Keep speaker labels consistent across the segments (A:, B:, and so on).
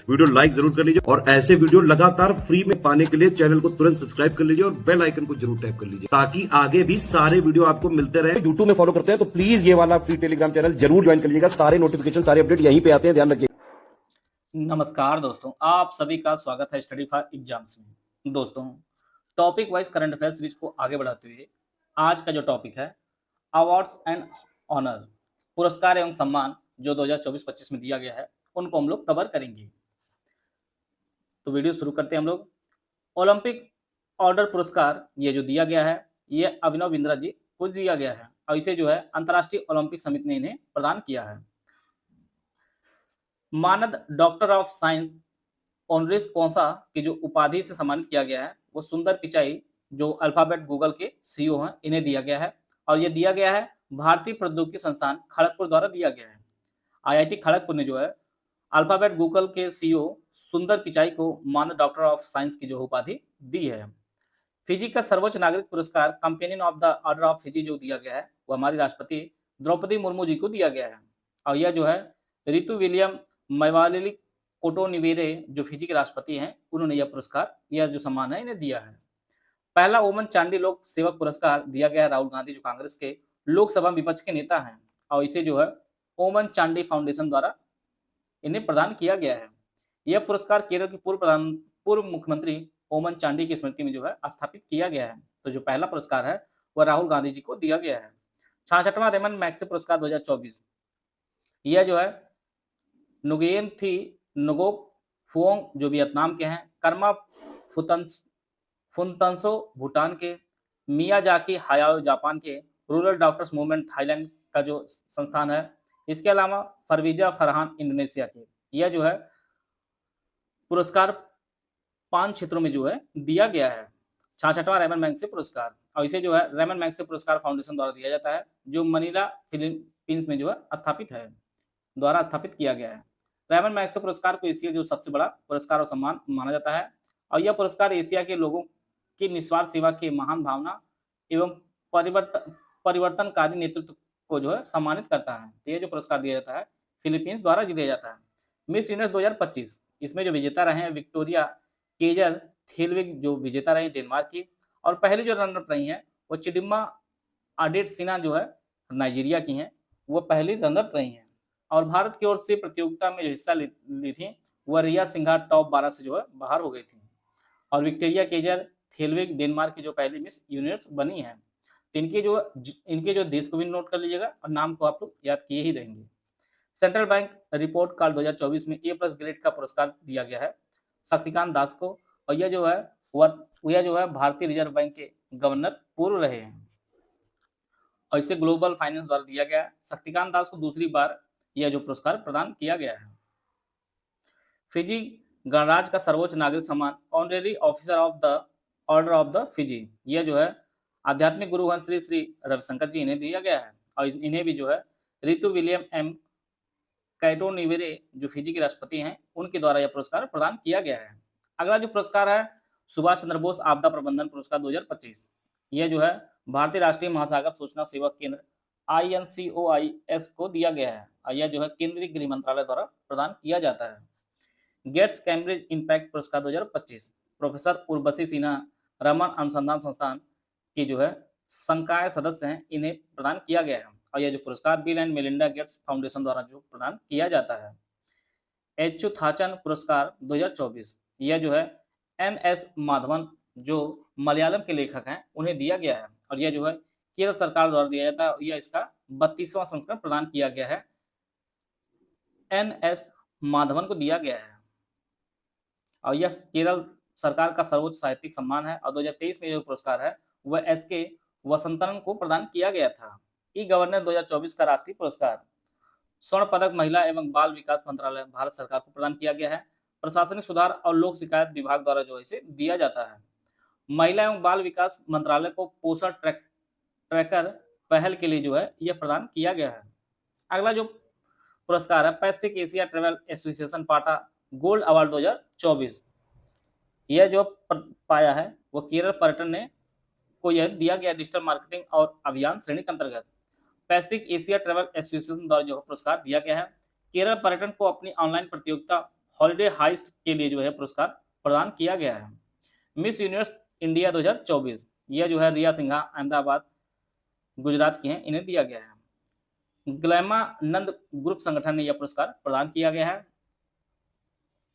A: Video like जरूर कर लीजिए और ऐसे वीडियो लगातार फ्री में पाने के लिए चैनल को तुरंत सब्सक्राइब कर लीजिए और बेल आइकन को जरूर टैप कर लीजिए ताकि आगे भी सारे वीडियो आपको मिलते रहे। यूट्यूब में फॉलो करते हैं तो प्लीज ये वाला फ्री टेलीग्राम चैनल जरूर ज्वाइन कर लीजिएगा। सारे नोटिफिकेशन सारे अपडेट यहीं पे आते हैं, ध्यान रखिए।
B: नमस्कार दोस्तों, आप सभी का स्वागत है स्टडी फॉर एग्जाम्स में। दोस्तों, topic wise current affair series को आगे बढ़ाते हुए आज का जो टॉपिक है अवार्ड्स एंड ऑनर, पुरस्कार एवं सम्मान जो 2024-25 में दिया गया है उनको हम लोग कवर करेंगे। तो वीडियो शुरू करते हैं हम लोग। ओलंपिक ऑर्डर पुरस्कार ये जो दिया गया है ये अभिनव बिंद्रा जी को दिया गया है और इसे जो है अंतर्राष्ट्रीय ओलंपिक समिति ने इन्हें प्रदान किया है। मानद doctor of science honoris causa की जो उपाधि से सम्मानित किया गया है वो सुंदर पिचाई जो अल्फाबेट गूगल के सीईओ हैं इन्हें दिया गया है और ये दिया गया है भारतीय प्रौद्योगिकी संस्थान खड़गपुर द्वारा दिया गया है। आईआईटी खड़गपुर ने जो है अल्फाबेट गूगल के सीईओ सुंदर पिचाई को मानद डॉक्टर ऑफ साइंस की जो उपाधि दी है। फिजी का सर्वोच्च नागरिक पुरस्कार companion of the order of Fiji जो दिया गया है वो हमारी राष्ट्रपति द्रौपदी मुर्मू जी को दिया गया है और यह जो है ऋतु विलियम मैवालिली कोटोनिवेरे जो फिजी के राष्ट्रपति हैं उन्होंने यह पुरस्कार, यह जो सम्मान है इन्हें दिया है। पहला ओमन चांडी लोक सेवक पुरस्कार दिया गया है राहुल गांधी जो कांग्रेस के लोकसभा विपक्ष के नेता हैं और इसे जो है ओमन चांडी फाउंडेशन द्वारा इन्हें प्रदान किया गया है। यह पुरस्कार केरल के पूर्व मुख्यमंत्री ओमन चांडी की स्मृति में जो है स्थापित किया गया है। तो जो पहला पुरस्कार है वह राहुल गांधी जी को दिया गया है। 66वां रेमन मैग्सेसे पुरस्कार 2024 यह जो है नुगेन थी नगोक फुओंग जो वियतनाम के हैं, कर्मा फुनतंसो भूटान के, मियाजाकी हायाओ जापान के, रूरल डॉक्टर्स मूवमेंट थाईलैंड का जो संस्थान है, इसके अलावा फरवीजा फरहान इंडोनेशिया की। यह जो है पुरस्कार 5 क्षेत्रों में जो है दिया गया है। 66वां रेमन मैग्सेसे पुरस्कार और इसे जो है रेमन मैग्सेसे पुरस्कार फाउंडेशन द्वारा दिया जाता है जो मनीला फिलीपींस में जो है द्वारा स्थापित किया गया है। रेमन मैग्सेसे पुरस्कार को एशिया जो सबसे बड़ा पुरस्कार और सम्मान माना जाता है और यह पुरस्कार एशिया के लोगों की निस्वार्थ सेवा के महान भावना एवं परिवर्तनकारी नेतृत्व को जो है सम्मानित करता है। तो यह जो पुरस्कार दिया जाता है फिलीपींस द्वारा दिया जाता है। मिस यूनिवर्स 2025 इसमें जो विजेता रहे हैं विक्टोरिया केजर थेलविग जो विजेता रही डेनमार्क की और पहली जो रनर रही हैं वो चिडिम्मा अडेटसिना जो है नाइजीरिया की हैं, वो पहली रनर रही हैं। और भारत की ओर से प्रतियोगिता में जो हिस्सा ली थी वह रिया सिंघा टॉप 12 से जो है बाहर हो गई थी और विक्टोरिया केजर थेलविग डेनमार्क की जो पहली मिस यूनिवर्स बनी है। तो इनके जो देश को भी नोट कर लीजिएगा और नाम को आप लोग याद किए ही रहेंगे। सेंट्रल बैंक रिपोर्ट कार्ड 2024 में ए+ ग्रेड का पुरस्कार दिया गया है शक्तिकांत दास को और यह जो है भारतीय रिजर्व बैंक के गवर्नर पूर्व रहे हैं और इसे ग्लोबल फाइनेंस द्वारा दिया गया है। शक्तिकांत दास को दूसरी बार यह जो पुरस्कार प्रदान किया गया है। फिजी गणराज्य का सर्वोच्च नागरिक सम्मान honorary officer of the order of the Fiji, यह जो है आध्यात्मिक गुरु हैं श्री रविशंकर जी इन्हें दिया गया है और इन्हें भी जो है ऋतु विलियम एम कैटोनिवेरे जो फिजी के राष्ट्रपति हैं उनके द्वारा यह पुरस्कार प्रदान किया गया है। अगला जो पुरस्कार है सुभाष चंद्र बोस आपदा प्रबंधन पुरस्कार 2025, यह जो है भारतीय राष्ट्रीय महासागर सूचना सेवा केंद्र INCOIS को दिया गया है और यह जो है केंद्रीय गृह मंत्रालय द्वारा प्रदान किया जाता है। गेट्स कैम्ब्रिज इम्पैक्ट पुरस्कार 2025 प्रोफेसर उर्वशी सिन्हा रमन अनुसंधान संस्थान की जो है संकाय सदस्य हैं इन्हें प्रदान किया गया है और यह जो पुरस्कार bill and Melinda Gates foundation द्वारा जो प्रदान किया जाता है। एचु थाचन पुरस्कार 2024 यह जो है NS माधवन जो मलयालम के लेखक हैं उन्हें दिया गया है और यह जो है केरल सरकार द्वारा दिया जाता है। यह इसका 32वां संस्करण प्रदान किया गया है, NS माधवन को दिया गया है और यह केरल सरकार का सर्वोच्च साहित्यिक सम्मान है और 2023 में जो पुरस्कार है वह SK वसंतन को प्रदान किया गया था। ई गवर्नर 2024 का राष्ट्रीय पुरस्कार स्वर्ण पदक महिला एवं बाल विकास मंत्रालय भारत सरकार को प्रदान किया गया है। प्रशासनिक सुधार और लोक शिकायत विभाग द्वारा जो इसे दिया जाता है। महिला एवं बाल विकास मंत्रालय को पोषण ट्रैकर पहल के लिए जो है यह प्रदान किया गया है। अगला जो पुरस्कार है पैसिफिक एशिया ट्रेवल एसोसिएशन पाटा गोल्ड अवार्ड 2024, यह जो पाया है वो केरल पर्यटन ने को यह दिया गया डिजिटल मार्केटिंग और अभियान श्रेणी के अंतर्गत पैसिफिक एशिया ट्रेवल एसोसिएशन द्वारा जो पुरस्कार दिया गया है। केरल पर्यटन को अपनी ऑनलाइन प्रतियोगिता हॉलिडे हाइस्ट के लिए जो है पुरस्कार प्रदान किया गया है। मिस यूनिवर्स इंडिया 2024 यह जो है रिया सिन्हा अहमदाबाद गुजरात की हैं, इन्हें दिया गया है। ग्लैमानंद ग्रुप संगठन ने यह पुरस्कार प्रदान किया गया है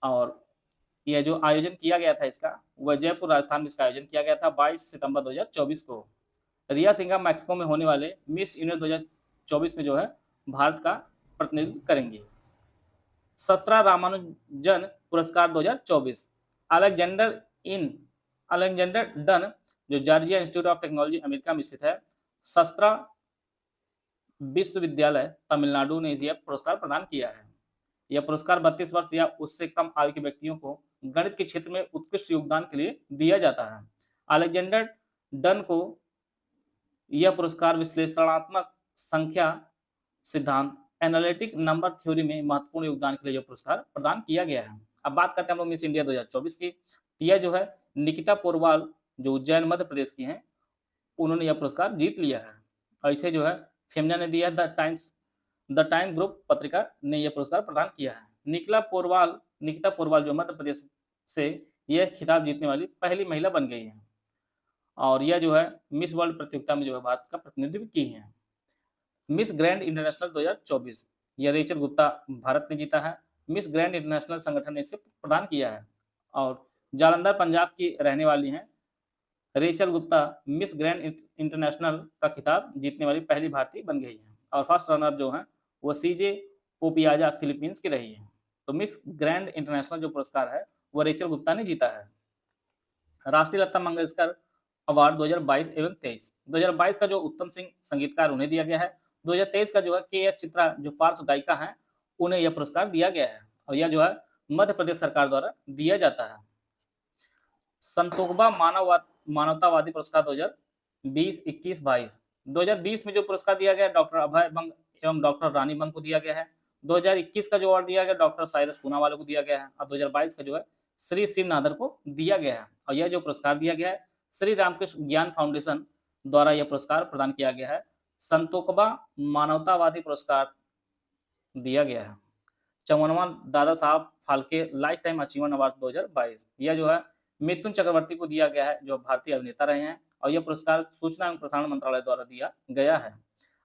B: और यह जो आयोजन किया गया था इसका वह जयपुर राजस्थान में इसका आयोजन किया गया था 22 सितंबर 2024 को। रिया सिन्हा मैक्सिको में होने वाले मिस यूनिवर्स 2024 में जो है भारत का प्रतिनिधित्व करेंगी। सस्त्रा रामानुजन पुरस्कार 2024 अलेक्जेंडर डन जो Georgia institute of technology America में स्थित है, सस्त्रा विश्वविद्यालय तमिलनाडु ने यह पुरस्कार प्रदान किया है। यह पुरस्कार 32 वर्ष या उससे कम आयु के व्यक्तियों को गणित के क्षेत्र में उत्कृष्ट योगदान के लिए दिया जाता है। अलेक्जेंडर डन को यह पुरस्कार विश्लेषणात्मक संख्या सिद्धांत एनालिटिक नंबर थ्योरी में महत्वपूर्ण योगदान के लिए यह पुरस्कार प्रदान किया गया है। अब बात करते हैं हम लोग मिस इंडिया 2024 की। यह जो है निकिता पोरवाल जो उज्जैन मध्य प्रदेश की हैं, उन्होंने यह पुरस्कार जीत लिया है। और इसे जो है फेमना ने दिया, द टाइम ग्रुप पत्रिका ने यह पुरस्कार प्रदान किया है। निकिता पोरवाल जो मध्य प्रदेश से यह खिताब जीतने वाली पहली महिला बन गई है और यह जो है मिस वर्ल्ड प्रतियोगिता में जो है भारत का प्रतिनिधित्व की है। मिस ग्रैंड इंटरनेशनल 2024 यह रेचल गुप्ता भारत ने जीता है। मिस ग्रैंड इंटरनेशनल संगठन ने इसे प्रदान किया है और जालंधर पंजाब की रहने वाली हैं Rachel Gupta miss grand international का खिताब जीतने वाली पहली भारतीय बन गई है और फर्स्ट रनर जो है वह सीजे ओपियाजा फिलीपींस की रही है। तो मिस ग्रैंड इंटरनेशनल जो पुरस्कार है वह रेचल गुप्ता ने जीता है। राष्ट्रीय लता मंगेशकर अवार्ड 2022 एवं 23 2022 का जो उत्तम सिंह संगीतकार उन्हें दिया गया है। 2023 का जो है के.एस. चित्रा जो पार्श्व गायिका हैं उन्हें यह पुरस्कार दिया गया है और यह जो है मध्य प्रदेश सरकार द्वारा दिया जाता है। संतोखबा मानवतावादी पुरस्कार 2020-21-22 2020 में जो पुरस्कार दिया गया डॉक्टर अभय बंग एवं डॉक्टर रानी बंग को दिया गया है। 2021 का जो अवार्ड दिया गया डॉक्टर साइरस पूनावाला को दिया गया है और 2022 का जो है श्री शिव नादर को दिया गया है और यह जो पुरस्कार दिया गया है श्री रामकृष्ण ज्ञान फाउंडेशन द्वारा यह पुरस्कार प्रदान किया गया है। संतोखबा मानवतावादी पुरस्कार दिया गया है। 54वां Dada Saheb Phalke life time achievement award 2022 यह जो है मिथुन चक्रवर्ती को दिया गया है जो भारतीय अभिनेता रहे हैं और यह पुरस्कार सूचना एवं प्रसारण मंत्रालय द्वारा दिया गया है।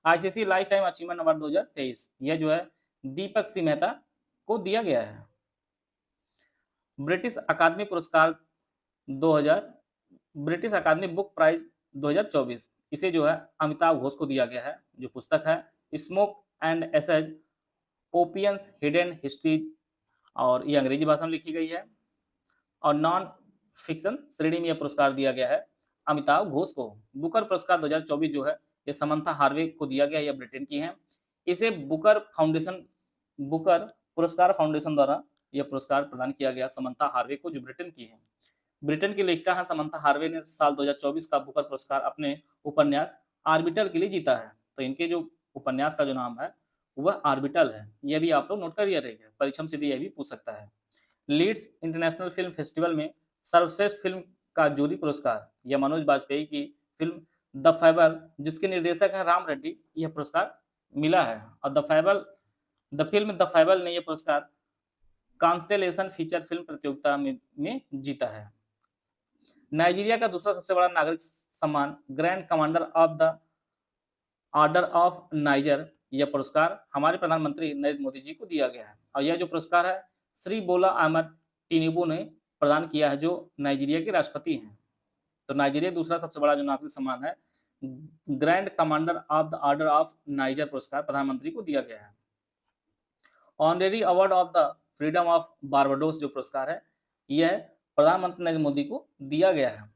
B: ICC life time achievement award 2023 यह जो है दीपक सिंह मेहता को दिया गया है। ब्रिटिश अकादमी पुरस्कार 2000 ब्रिटिश अकादमी बुक प्राइज 2024 इसे जो है अमिताभ घोष को दिया गया है। जो पुस्तक है Smoke and Ashes Opium's Hidden Histories और ये अंग्रेजी भाषा में लिखी गई है और नॉन फिक्शन श्रेणी में यह पुरस्कार दिया गया है अमिताभ घोष को। बुकर पुरस्कार 2024 जो है ये समंथा हार्वे को दिया गया है, यह ब्रिटेन की हैं। इसे बुकर पुरस्कार फाउंडेशन द्वारा यह पुरस्कार प्रदान किया गया समंथा हार्वे को जो ब्रिटेन की है। ब्रिटेन की लेखिका है समंथा हार्वे ने साल 2024 का बुकर पुरस्कार अपने उपन्यास आर्बिटल के लिए जीता है। तो इनके जो उपन्यास का जो नाम है वह आर्बिटल है, यह भी आप लोग नोट करिए रहेगा, परीक्षा में सीधे यह भी पूछ सकता है। लीड्स इंटरनेशनल फिल्म फेस्टिवल में सर्वश्रेष्ठ फिल्म का जूरी पुरस्कार यह मनोज बाजपेयी की फिल्म द फेबल जिसके निर्देशक हैं राम रेड्डी यह पुरस्कार मिला है और द फिल्म द फेबल ने यह पुरस्कार कॉन्स्टेलेशन फीचर फिल्म प्रतियोगिता में जीता है। नाइजीरिया का दूसरा सबसे बड़ा नागरिक सम्मान grand commander of the order of niger यह पुरस्कार हमारे प्रधानमंत्री नरेंद्र मोदी जी को दिया गया है और यह जो पुरस्कार है श्री बोला अहमद टिनिबू ने प्रदान किया है जो नाइजीरिया के राष्ट्रपति हैं। तो नाइजीरिया दूसरा सबसे बड़ा जो नागरिक सम्मान है grand commander of the order of niger पुरस्कार प्रधानमंत्री को दिया गया है। Honorary award of the freedom of Barbados जो पुरस्कार है यह प्रधानमंत्री नरेंद्र मोदी को दिया गया है।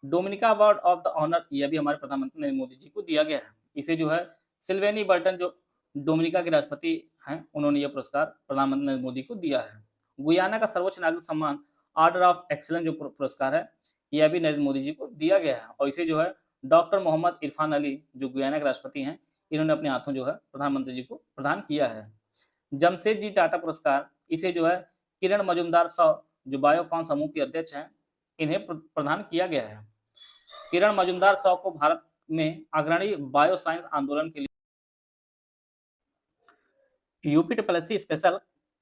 B: Dominica award of the honour यह भी हमारे प्रधानमंत्री नरेंद्र मोदी जी को दिया गया है। इसे जो है सिल्वेनी बर्टन जो डोमिनिका के राष्ट्रपति हैं उन्होंने यह पुरस्कार प्रधानमंत्री नरेंद्र मोदी को दिया है। गुयाना का सर्वोच्च नागरिक सम्मान ऑर्डर ऑफ एक्सीलेंस जो पुरस्कार है यह भी नरेंद्र मोदी जी को दिया गया है और इसे जो है डॉक्टर मोहम्मद इरफान अली जो गुयाना के राष्ट्रपति हैं इन्होंने अपने हाथों जो है प्रधानमंत्री जी को प्रदान किया है। जमशेद जी टाटा पुरस्कार इसे जो है किरण मजुमदार जो बायोकॉन समूह के अध्यक्ष हैं इन्हें प्रदान किया गया है। किरण मजुमदार को भारत में अग्रणी बायो साइंस आंदोलन के लिए UP triple SC special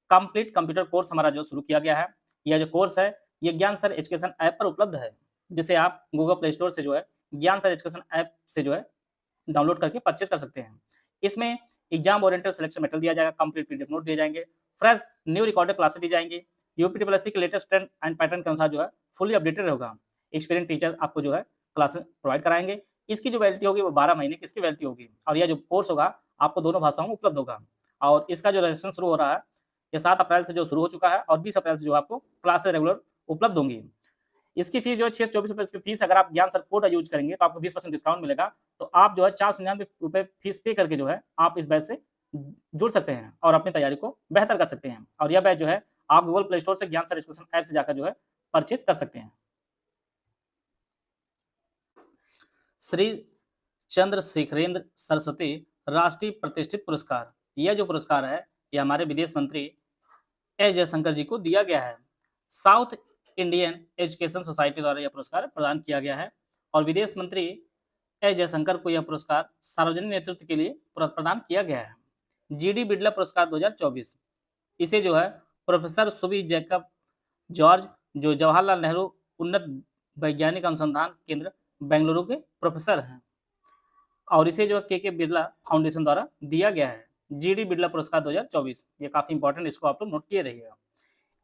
B: complete computer course हमारा जो शुरू किया गया है। यह जो कोर्स है ये ज्ञान सर एजुकेशन ऐप पर उपलब्ध है, जिसे आप गूगल प्ले स्टोर से जो है ज्ञान सर एजुकेशन ऐप से जो है डाउनलोड करके परचेज कर सकते हैं। इसमें एग्जाम ओरिएंटेड सिलेक्शन मटेरियल दिया जाएगा, कंप्लीट पीडीएफ नोट दिए जाएंगे, फ्रेश न्यू रिकॉर्डेड क्लासेस दी जाएंगी, यूपी प्लस के लेटेस्ट ट्रेंड एंड पैटर्न के अनुसार जो है फुली अपडेटेड होगा। एक्सपीरियंस टीचर आपको जो है क्लासेस प्रोवाइड कराएंगे। इसकी जो वैलिडिटी होगी वो 12 महीने की इसकी वैलिडिटी होगी, और यह जो कोर्स होगा आपको दोनों भाषाओं में उपलब्ध होगा। और इसका जो रजिस्ट्रेशन शुरू हो रहा है ये 7 अप्रैल से जो शुरू हो चुका है, और 20 अप्रैल से जो आपको क्लासेस रेगुलर उपलब्ध होंगी। इसकी फीस जो है 624 रुपये इसकी फीस, अगर आप ज्ञान सर कोड यूज करेंगे तो आपको 20% डिस्काउंट मिलेगा। तो आप जो है 499 रुपये फीस पे करके जो है आप इस बैच से जुड़ सकते हैं और अपनी तैयारी को बेहतर कर सकते हैं। और यह बैच जो है आप गूगल प्ले स्टोर से ज्ञान सर एजुकेशन ऐप से जाकर जो है परचेज कर सकते हैं। श्री चंद्रशेखरेंद्र सरस्वती राष्ट्रीय प्रतिष्ठित पुरस्कार, यह जो पुरस्कार है यह हमारे विदेश मंत्री एस जयशंकर जी को दिया गया है। साउथ इंडियन एजुकेशन सोसाइटी द्वारा यह पुरस्कार प्रदान किया गया है, और विदेश मंत्री एस जयशंकर को यह पुरस्कार सार्वजनिक नेतृत्व के लिए प्रदान किया गया है। जीडी बिड़ला पुरस्कार 2024, इसे जो है प्रोफेसर सुबी जैकब जॉर्ज जो जवाहरलाल नेहरू उन्नत वैज्ञानिक अनुसंधान केंद्र बेंगलुरु के प्रोफेसर हैं, और इसे जो के बिरला फाउंडेशन द्वारा दिया गया है। जीडी बिड़ला पुरस्कार 2024, ये काफी इंपॉर्टेंट, इसको आप लोग नोट किए रहिएगा।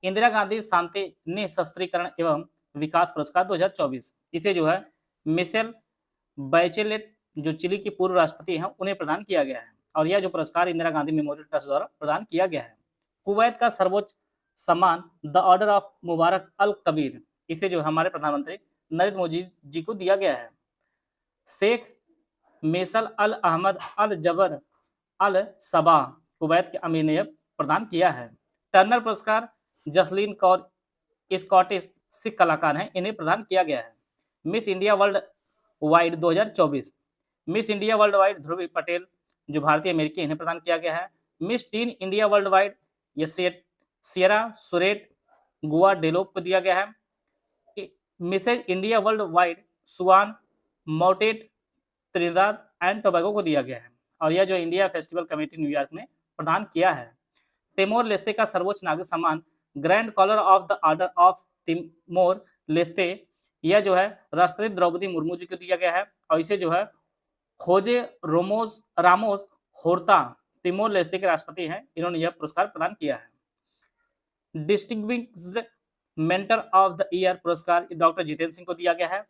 B: इंदिरा गांधी शांति निःशस्त्रीकरण एवं विकास पुरस्कार 2024, इसे जो है मिशेल बैचेलेट जो चिली की पूर्व राष्ट्रपति हैं उन्हें प्रदान किया गया है, और यह जो पुरस्कार इंदिरा गांधी मेमोरियल ट्रस्ट द्वारा प्रदान किया गया है। कुवैत का सर्वोच्च सम्मान द ऑर्डर ऑफ मुबारक अल कबीर, इसे जो हमारे प्रधानमंत्री नरेंद्र मोदी जी को दिया गया है। शेख मेसल अल अहमद अल जबर अल सबा कुवैत के अमीर ने यह प्रदान किया है। टर्नर पुरस्कार जसलीन कौर स्कॉटिश सिख कलाकार हैं, इन्हें प्रदान किया गया है। Miss India Worldwide 2024, Miss India Worldwide Dhruvi Patel जो भारतीय अमेरिकी, इन्हें प्रदान किया गया है। Miss Teen India Worldwide ये सियरा सुरेट गुआ डेलोप को दिया गया है। Mrs India Worldwide Sueann Mouttet Trinidad and Tobago को दिया गया है, और यह जो इंडिया फेस्टिवल कमेटी न्यूयॉर्क ने प्रदान किया है। तिमोर लेस्ते का सर्वोच्च नागरिक सम्मान grand collar of the order of Timor Leste, यह जो है राष्ट्रपति द्रौपदी मुर्मू जी को दिया गया है, और इसे जो है खोजे रामोस होर्ता तिमोर लेस्ते के राष्ट्रपति हैं, इन्होंने यह पुरस्कार प्रदान किया है। Distinguished mentor of the year पुरस्कार डॉक्टर जितेंद्र सिंह को दिया गया है,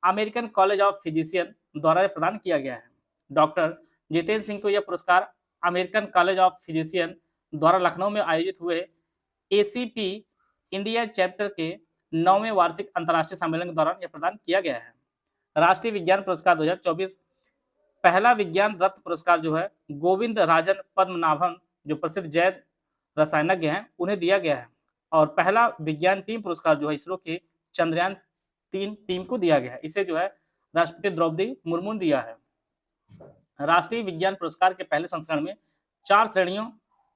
B: अमेरिकन कॉलेज ऑफ फिजिशियन द्वारा प्रदान किया गया है। डॉक्टर जितेंद्र सिंह को यह पुरस्कार अमेरिकन कॉलेज ऑफ फिजिशियन द्वारा लखनऊ में आयोजित हुए एसीपी इंडिया चैप्टर के 9वें वार्षिक अंतर्राष्ट्रीय सम्मेलन के दौरान यह प्रदान किया गया है। राष्ट्रीय विज्ञान पुरस्कार 2024, पहला विज्ञान रत्न पुरस्कार जो है गोविंद राजन पद्मनाभन जो प्रसिद्ध जैन रसायनज्ञ हैं उन्हें दिया गया है, और पहला विज्ञान टीम पुरस्कार जो है इसरो की चंद्रयान 3 टीम को दिया गया है, इसे जो है राष्ट्रपति द्रौपदी मुर्मू ने दिया है। राष्ट्रीय विज्ञान पुरस्कार के पहले संस्करण में 4 श्रेणियों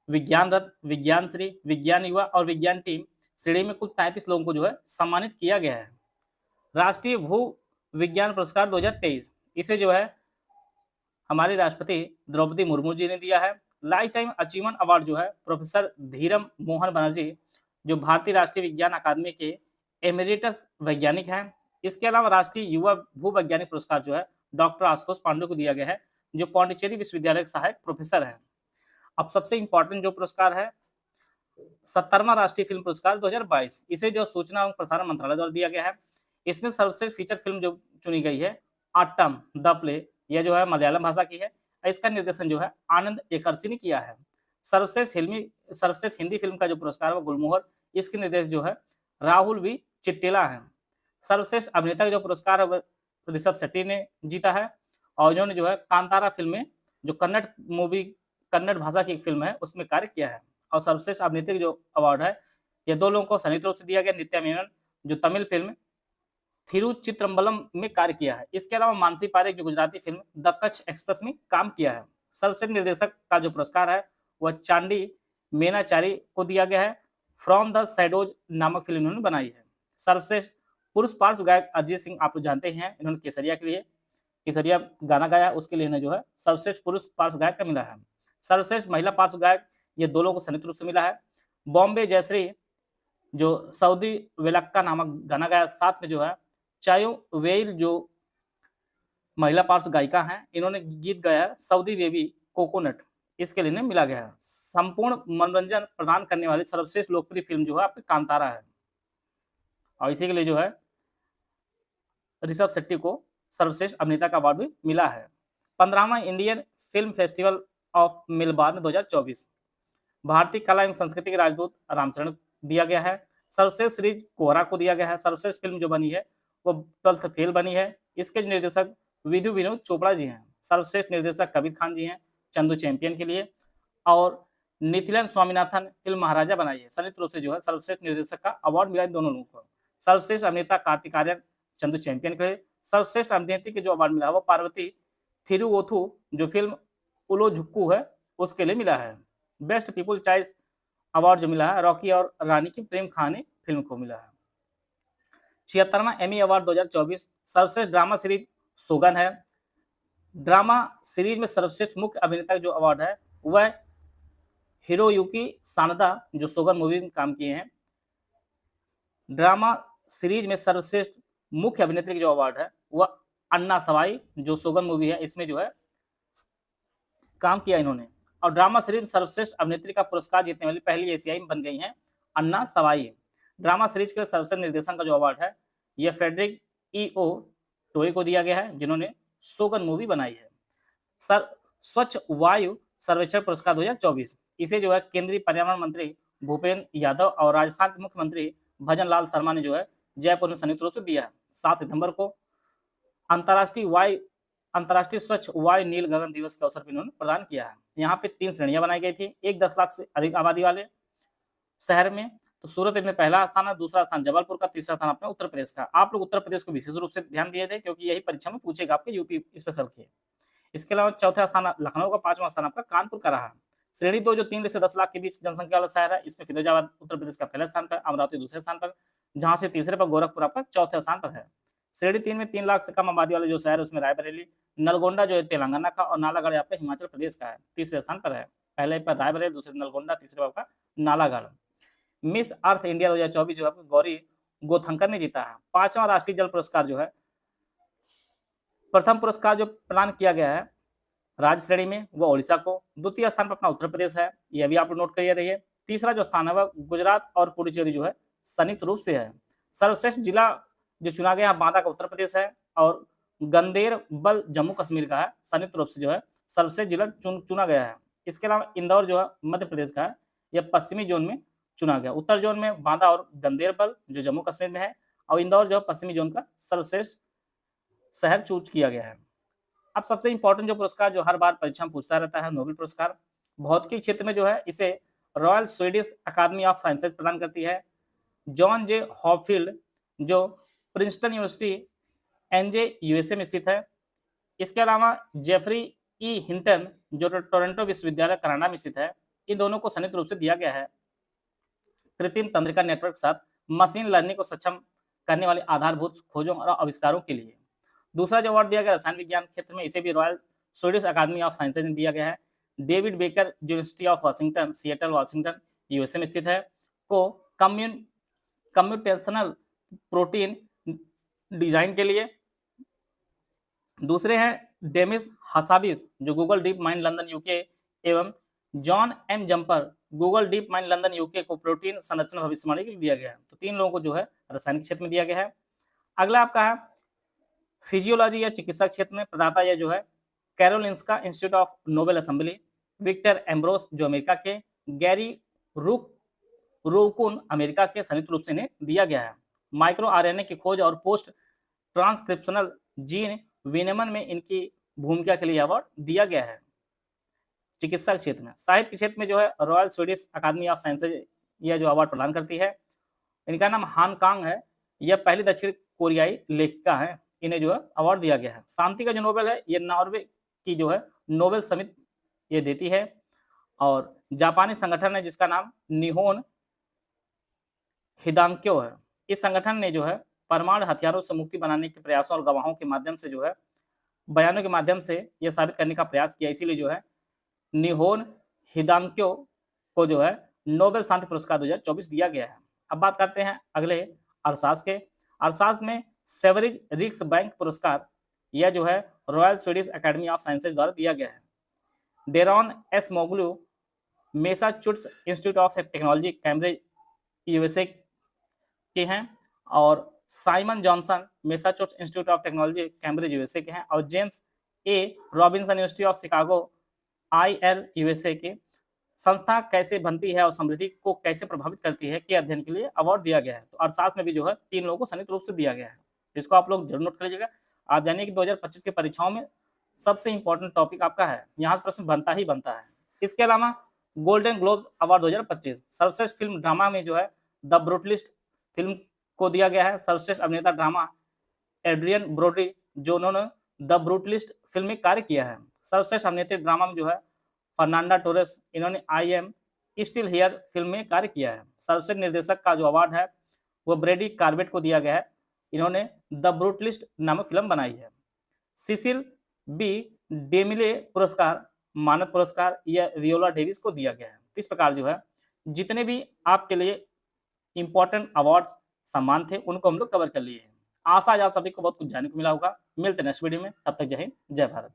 B: विज्ञान रत्न, विज्ञान श्री, विज्ञान युवा और विज्ञान टीम श्रेणी में कुल 33 लोगों को जो है सम्मानित किया गया है। राष्ट्रीय भू विज्ञान पुरस्कार 2023, इसे जो है हमारी राष्ट्रपति द्रौपदी मुर्मू जी ने दिया है। लाइफ टाइम अचीवमेंट अवार्ड जो है प्रोफेसर धीरम मोहन बनर्जी जो भारतीय राष्ट्रीय विज्ञान अकादमी के एमेरिटस वैज्ञानिक हैं। इसके अलावा राष्ट्रीय युवा भू वैज्ञानिक पुरस्कार जो है डॉक्टर आशुतोष पांडे को दिया गया है जो पौंडीचेरी विश्वविद्यालय के सहायक प्रोफेसर हैं। अब सबसे इंपॉर्टेंट जो पुरस्कार है 70वां राष्ट्रीय फिल्म पुरस्कार 2022, इसे जो सूचना एवं प्रसारण मंत्रालय द्वारा दिया गया है। इसमें सर्वश्रेष्ठ फीचर फिल्म जो चुनी गई है आटम द प्ले, यह जो है मलयालम भाषा की है, इसका निर्देशन जो है आनंद एकर्षी ने किया है। सर्वश्रेष्ठ हिंदी फिल्म का जो पुरस्कार है गुलमोहर, इसके निर्देश जो है राहुल वी चिट्टिला है। सर्वश्रेष्ठ अभिनेता का जो पुरस्कार है ऋषभ शेट्टी ने जीता है, और उन्होंने जो है कांतारा फिल्म में जो कन्नड़ भाषा की एक फिल्म है उसमें कार्य किया है। और सर्वश्रेष्ठ अभिनेत्री जो अवार्ड है ये 2 लोगों को संयुक्त रूप से दिया गया, नित्या मेनन जो तमिल फिल्म थिरुचित्रम्बलम में कार्य किया है। इसके अलावा मानसी पारेख जो Gujarati film the Kutch express में काम किया है। सर्वश्रेष्ठ निर्देशक का जो पुरस्कार है वह चांडी मेनाचारी को दिया गया है, फ्रॉम द शैडोज नामक फिल्म इन्होंने बनाई है। सर्वश्रेष्ठ पुरुष पार्श्व गायक अरिजीत सिंह आप लोग जानते हैं, इन्होंने केसरिया के लिए केसरिया गाना गाया, उसके लिए इन्हें जो है सर्वश्रेष्ठ पुरुष पार्श्व गायक का मिला है। सर्वश्रेष्ठ महिला पार्श्व गायक ये 2 लोगों को संयुक्त रूप से मिला है। बॉम्बे जयश्री जो सऊदी वेलक्का नामक गाना गाया, साथ में जो है चायो वेल जो महिला पार्श्व गायिका हैं, इन्होंने गीत गाया है सऊदी बेबी कोकोनट, इसके लिए इन्हें मिला गया है। संपूर्ण मनोरंजन प्रदान करने वाली सर्वश्रेष्ठ लोकप्रिय फिल्म जो है आपकी कांतारा है, और इसी के लिए जो है ऋषभ शेट्टी को सर्वश्रेष्ठ अभिनेता का अवार्ड भी मिला है। 15वां Indian Film Festival of Melbourne 2024 भारतीय कला एवं संस्कृति के राजदूत रामचरण दिया गया है। सर्वश्रेष्ठ सीरीज कोहरा को दिया गया है। सर्वश्रेष्ठ फिल्म जो बनी है वो 12th फेल बनी है। इसके निर्देशक विधु विनोद चोपड़ा जी हैं। सर्वश्रेष्ठ निर्देशक कबीर खान जी हैं चंदू चैंपियन के लिए, और निथिलन स्वामीनाथन फिल्म महाराजा बनाई है। संयुक्त रूप से जो है सर्वश्रेष्ठ निर्देशक का अवार्ड मिला है दोनों लोगों को। सर्वश्रेष्ठ अभिनेता कार्तिक आर्यन चंदू चैंपियन के लिए। सर्वश्रेष्ठ अभिनेत्री के जो अवार्ड मिला है वो पार्वती थिरुवोथु जो फिल्म उलो झुक्कू है उसके लिए मिला है। बेस्ट पीपल चॉइस अवार्ड जो मिला है रॉकी और रानी की प्रेम कहानी फिल्म को मिला है। 76वां एमी अवार्ड 2024 सर्वश्रेष्ठ ड्रामा सीरीज सोगन है। ड्रामा सीरीज में सर्वश्रेष्ठ मुख्य अभिनेता जो अवार्ड है वह हिरोयुकी सानदा जो सोगन मूवी में काम किए हैं। ड्रामा सीरीज में सर्वश्रेष्ठ मुख्य अभिनेत्री की जो अवार्ड है वह अन्ना सवाई जो सोगन मूवी है इसमें जो है काम किया इन्होंने। और ड्रामा सीरीज में सर्वश्रेष्ठ अभिनेत्री का पुरस्कार जीतने वाली पहली एशियाई बन गई हैं अन्ना सवाई। ड्रामा सीरीज के सर्वश्रेष्ठ निर्देशन का जो अवार्ड है यह फ्रेडरिक ई.ओ. टोए को दिया गया है जिन्होंने सोगन मूवी बनाई है। स्वच्छ वायु सर्वेक्षण पुरस्कार 2024 इसे जो है केंद्रीय पर्यावरण मंत्री भूपेंद्र यादव और राजस्थान के मुख्यमंत्री भजन लाल शर्मा ने जो है जयपुर में संयुक्त रूप से दिया है। 7 सितंबर को अंतर्राष्ट्रीय स्वच्छ वायु नील गगन दिवस के अवसर पर इन्होंने प्रदान किया है। यहाँ पे 3 श्रेणियां बनाई गई थी। एक 10 लाख से अधिक आबादी वाले शहर में तो सूरत में पहला स्थान है, दूसरा स्थान जबलपुर का, तीसरा स्थान अपने उत्तर प्रदेश का। आप लोग उत्तर प्रदेश को विशेष रूप से ध्यान दिए थे क्योंकि यही परीक्षा में पूछेगा आपके यूपी स्पेशल के। इसके अलावा चौथा स्थान लखनऊ का, 5वां स्थान आपका कानपुर का रहा। श्रेणी 2 जो 3 से 10 लाख के बीच जनसंख्या वाला शहर है इसमें फिरोजाबाद उत्तर प्रदेश का पहले स्थान पर, अमरावती दूसरे स्थान पर, जहां से तीसरे पर गोरखपुर आपका चौथे स्थान पर है। श्रेणी 3 में 3 लाख से कम आबादी वाले जो शहर है उसमें रायबरेली, नलगोंडा जो है तेलंगाना का, और नालागढ़ आपका हिमाचल प्रदेश का है, तीसरे स्थान पर है। पहले पर रायबरेली, दूसरे नलगोंडा, तीसरे पर आपका नालागढ़। मिस अर्थ इंडिया 2024 जो है गौरी गोथंकर ने जीता है। 5वां राष्ट्रीय जल पुरस्कार जो है, प्रथम पुरस्कार जो प्रदान किया गया है राज्य श्रेणी में वो ओडिशा को, द्वितीय स्थान पर अपना उत्तर प्रदेश है, यह भी आप नोट करिए रहिए। तीसरा जो स्थान है वह गुजरात और पुडुचेरी जो है संयुक्त रूप से है। सर्वश्रेष्ठ जिला जो चुना गया बांदा का उत्तर प्रदेश है, और गंदेरबल जम्मू कश्मीर का है, संयुक्त रूप से जो है सर्वश्रेष्ठ जिला चुना गया है। इसके अलावा इंदौर जो है मध्य प्रदेश का है, यह पश्चिमी जोन में चुना गया। उत्तर जोन में बांदा और गंदेरबल जो जम्मू कश्मीर में है, और इंदौर जो है पश्चिमी जोन का सर्वश्रेष्ठ शहर चूज किया गया है। अब सबसे इंपॉर्टेंट जो पुरस्कार जो हर बार परीक्षा में पूछता रहता है, नोबेल पुरस्कार। भौतिकी क्षेत्र में जो है इसे रॉयल स्वीडिश अकादमी ऑफ साइंसेज प्रदान करती है। जॉन जे हॉपफील्ड जो प्रिंसटन यूनिवर्सिटी एनजे यूएसए में स्थित है। इसके अलावा जेफरी ई हिंटन जो टोरंटो विश्वविद्यालय कनाडा में स्थित है। इन दोनों को संयुक्त रूप से दिया गया है कृत्रिम तंत्रिका नेटवर्क के साथ मशीन लर्निंग को सक्षम करने वाले आधारभूत खोजों और आविष्कारों के लिए। दूसरा जो अवार्ड दिया गया रसायन विज्ञान क्षेत्र में, इसे भी रॉयल स्वीडिश अकादमी ऑफ साइंसेज ने दिया गया है। David Baker University of Washington, Seattle Washington USA में स्थित है, को कम्प्यूटेशनल प्रोटीन डिजाइन के लिए। दूसरे हैं डेमिस हसाबिस जो Google DeepMind London UK, एवं John M Jumper Google DeepMind London UK को प्रोटीन संरचना भविष्यवाणी के लिए दिया गया है। तो 3 लोगों को जो है रासायनिक क्षेत्र में दिया गया है। अगला आपका है फिजियोलॉजी या चिकित्सा क्षेत्र में, प्रदाता यह जो है Karolinska Institute of Nobel Assembly, Victor Ambros जो अमेरिका के, गैरी रूकुन अमेरिका के, संयुक्त रूप से इन्हें दिया गया है। माइक्रो आरएनए की खोज और पोस्ट ट्रांसक्रिप्शनल जीन विनियमन में इनकी भूमिका के लिए अवार्ड दिया गया है। चिकित्सा क्षेत्र में, साहित्य के क्षेत्र में जो है रॉयल स्वीडिश अकादमी ऑफ साइंसेज यह जो अवार्ड प्रदान करती है। इनका नाम हान कांग है, यह पहली दक्षिण कोरियाई लेखिका है, इन्हें जो है अवार्ड दिया गया है। शांति का जो नोबेल है यह नॉर्वे की जो है नोबेल समिति ये देती है, और जापानी संगठन है जिसका नाम निहोन हिदांक्यो है। इस संगठन ने जो है परमाणु हथियारों से मुक्ति बनाने के प्रयासों और गवाहों के माध्यम से जो है बयानों के माध्यम से यह साबित करने का प्रयास किया, इसीलिए जो है निहोन हिदांक्यो को जो है नोबेल शांति पुरस्कार 2024 दिया गया है। अब बात करते हैं अगले अरसास के। अरसास में सेवरिज रिक्स बैंक पुरस्कार यह जो है Royal Swedish Academy of Sciences द्वारा दिया गया है। Daron Acemoglu Massachusetts Institute of Technology Cambridge USA के हैं, और Simon Johnson Massachusetts Institute of Technology Cambridge USA के हैं, और James A Robinson University of Chicago IL USA के। संस्था कैसे बनती है और समृद्धि को कैसे प्रभावित करती है के अध्ययन के लिए अवार्ड दिया गया है। तो अरसास में भी जो है 3 लोगों को संयुक्त रूप से दिया गया है, जिसको आप लोग जरूर नोट कर लीजिएगा। आप जानिए कि 2025 की परीक्षाओं में सबसे इंपॉर्टेंट टॉपिक आपका है, यहाँ से प्रश्न बनता ही बनता है। इसके अलावा गोल्डन ग्लोब अवार्ड 2025 सर्वश्रेष्ठ फिल्म ड्रामा में जो है द ब्रूटलिस्ट फिल्म को दिया गया है। सर्वश्रेष्ठ अभिनेता ड्रामा एड्रियन ब्रोडी, जो उन्होंने द ब्रूटलिस्ट फिल्म में कार्य किया है। सर्वश्रेष्ठ अभिनेत्री ड्रामा में जो है फर्नांडा टोरेस, इन्होंने I am still here film में कार्य किया है। सर्वश्रेष्ठ निर्देशक का जो अवार्ड है वो ब्रेडी कार्बेट को दिया गया है, इन्होंने द ब्रूटलिस्ट नामक फिल्म बनाई है। सिसिल बी डेमिले पुरस्कार, मानद पुरस्कार, यह वियोला डेविस को दिया गया है। इस प्रकार जो है जितने भी आपके लिए इंपॉर्टेंट अवार्ड्स सम्मान थे उनको हम लोग कवर कर लिए हैं। आशा है आप सभी को बहुत कुछ जानने को मिला होगा। मिलते हैं नेक्स्ट वीडियो में, तब तक जय हिंद, जय भारत।